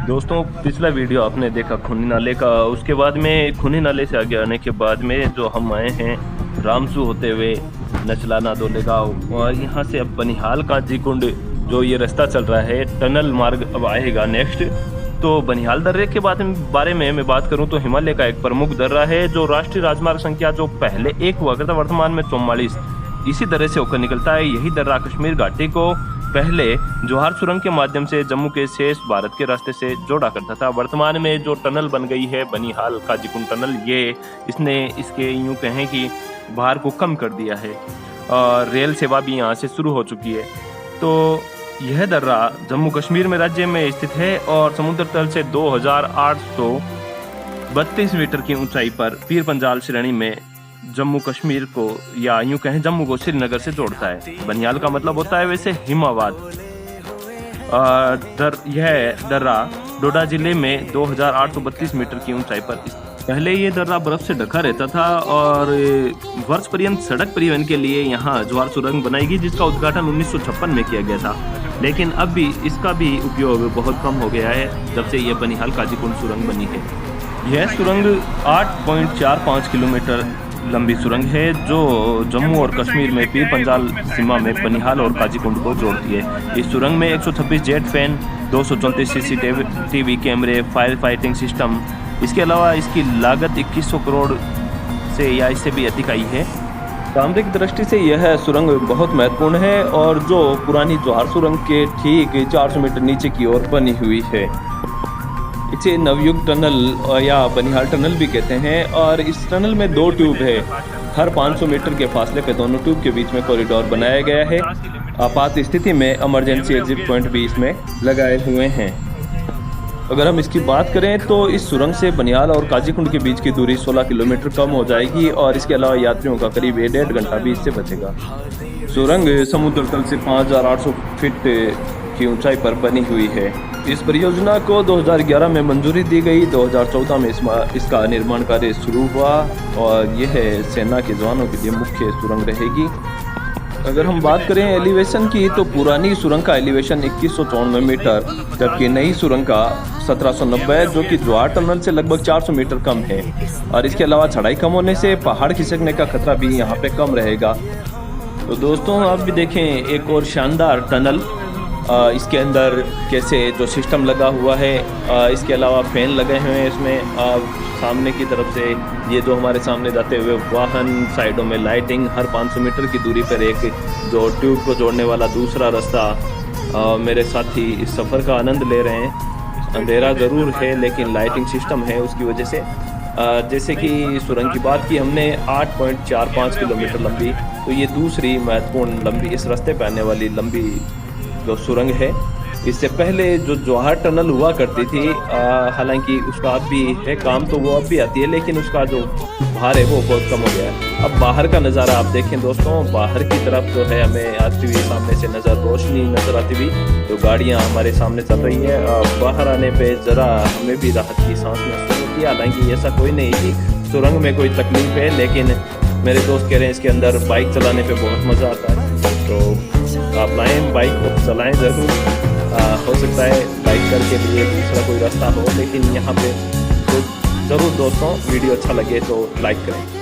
दोस्तों पिछला वीडियो आपने देखा खूनी नाले का। उसके बाद में खूनी नाले से आगे आने के बाद में जो हम आए हैं रामसू होते हुए नचलाना दोले गाँव, और यहाँ से अब बनिहाल काजी कुंड जो ये रास्ता चल रहा है, टनल मार्ग अब आएगा नेक्स्ट। तो बनिहाल दर्रे के बारे में मैं बात करूं तो हिमालय का एक प्रमुख दर्रा है जो राष्ट्रीय राजमार्ग संख्या जो पहले 1 हुआ करता वर्तमान में 44 इसी दर्रे से होकर निकलता है। यही दर्रा कश्मीर घाटी को पहले जोहार सुरंग के माध्यम से जम्मू के शेष भारत के रास्ते से जोड़ा करता था। वर्तमान में जो टनल बन गई है बनिहाल काजीकुंड टनल, ये इसके यूं कहें कि भार को कम कर दिया है और रेल सेवा भी यहाँ से शुरू हो चुकी है। तो यह दर्रा जम्मू कश्मीर में राज्य में स्थित है और समुद्र तल से 2832 मीटर की ऊंचाई पर पीर पंजाल श्रेणी में जम्मू कश्मीर को या यूं कहें जम्मू को श्रीनगर से जोड़ता है। बनिहाल का मतलब होता है वैसे हिमावाद। यह दर्रा डोडा जिले में 2832 मीटर की ऊंचाई पर पहले ये दर्रा बर्फ से ढका रहता था और वर्ष पर्यंत सड़क परिवहन के लिए यहाँ जोहार सुरंग बनाई गई, जिसका उद्घाटन 1956 में किया गया था। लेकिन अब भी इसका भी उपयोग बहुत कम हो गया है जब से यह बनिहाल काजीकुंड सुरंग बनी है। यह सुरंग 8.45 किलोमीटर लंबी सुरंग है जो जम्मू और कश्मीर में पीर पंजाल सीमा में बनिहाल और काजीकुंड को जोड़ती है। इस सुरंग में 126 जेट फैन, 234 CCTV कैमरे, फायर फाइटिंग सिस्टम, इसके अलावा इसकी लागत 2100 करोड़ से या इससे भी अधिक आई है। सामरिक दृष्टि से यह सुरंग बहुत महत्वपूर्ण है और जो पुरानी जोहार सुरंग के ठीक 400 मीटर नीचे की ओर बनी हुई है। इसे नवयुग टनल या बनिहाल टनल भी कहते हैं और इस टनल में 2 ट्यूब है। हर 500 मीटर के फासले पे दोनों ट्यूब के बीच में कॉरिडोर बनाया गया है। आपात स्थिति में इमरजेंसी एग्जिट पॉइंट भी इसमें लगाए हुए हैं। अगर हम इसकी बात करें तो इस सुरंग से बनिहाल और काजीकुंड के बीच की दूरी 16 किलोमीटर कम हो जाएगी और इसके अलावा यात्रियों का करीब 1.5 घंटा भी इससे बचेगा। सुरंग समुद्र तल से 5800 फीट की ऊंचाई पर बनी हुई है। इस परियोजना को 2011 में मंजूरी दी गई। 2014 में इसका निर्माण कार्य शुरू हुआ और यह सेना के जवानों के लिए मुख्य सुरंग रहेगी। अगर हम बात करें एलिवेशन की तो पुरानी सुरंग का एलिवेशन 2194 मीटर जबकि नई सुरंग का 1790 जो कि जोहार टनल से लगभग 400 मीटर कम है। और इसके अलावा चढ़ाई कम होने से पहाड़ खिसकने का खतरा भी यहाँ पे कम रहेगा। तो दोस्तों आप भी देखें एक और शानदार टनल, इसके अंदर कैसे जो सिस्टम लगा हुआ है, इसके अलावा फैन लगे हुए हैं इसमें। सामने की तरफ से ये जो हमारे सामने जाते हुए वाहन, साइडों में लाइटिंग, हर 500 मीटर की दूरी पर एक जो ट्यूब को जोड़ने वाला दूसरा रास्ता। मेरे साथी इस सफ़र का आनंद ले रहे हैं। अंधेरा ज़रूर है लेकिन लाइटिंग सिस्टम है उसकी वजह से। जैसे कि सुरंग की बात की हमने 8.45 किलोमीटर लंबी, तो ये दूसरी महत्वपूर्ण लंबी इस रास्ते पर आने वाली लंबी जो सुरंग है। इससे पहले जो जोहार टनल हुआ करती थी, हालांकि उसका अब भी है काम, तो वो अब भी आती है लेकिन उसका जो भार है वो बहुत कम हो गया है। अब बाहर का नज़ारा आप देखें दोस्तों, बाहर की तरफ जो है हमें आती हुई सामने से रोशनी नज़र आती हुई, तो गाड़ियाँ हमारे सामने चल रही है। बाहर आने पे ज़रा हमें भी राहत की सांस महसूस होती है। हालांकि ऐसा कोई नहीं कि सुरंग में कोई तकलीफ है, लेकिन मेरे दोस्त कह रहे हैं इसके अंदर बाइक चलाने पर बहुत मज़ा आता है। तो आप लाएँ बाइक को चलाएँ ज़रूर। हो सकता है बाइक करके लिए दूसरा कोई रास्ता हो, लेकिन यहाँ पे तो ज़रूर दोस्तों वीडियो अच्छा लगे तो लाइक करें।